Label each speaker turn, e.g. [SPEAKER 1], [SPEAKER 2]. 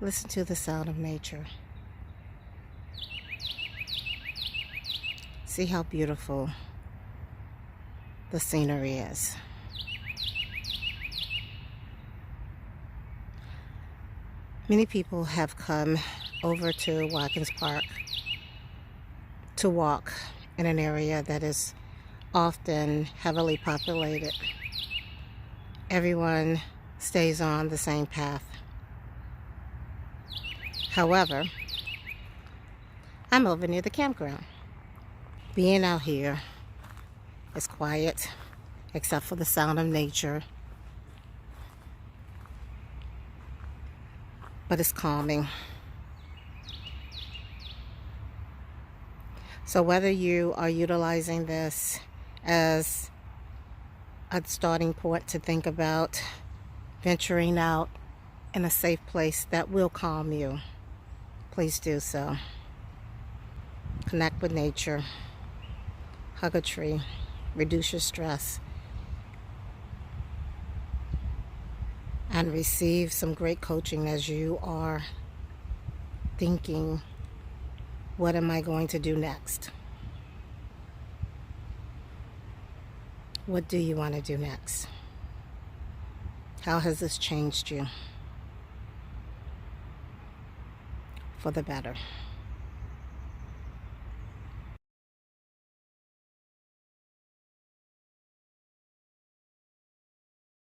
[SPEAKER 1] Listen to the sound of nature. See how beautiful the scenery is. Many people have come over to Watkins Park to walk in an area that is often heavily populated. Everyone stays on the same path. However, I'm over near the campground. Being out here is quiet, except for the sound of nature. But it's calming. So whether you are utilizing this as a starting point to think about venturing out in a safe place that will calm you, please do so. Connect with nature. Hug a tree. Reduce your stress. And receive some great coaching as you are thinking, what am I going to do next? What do you want to do next? How has this changed you for the better?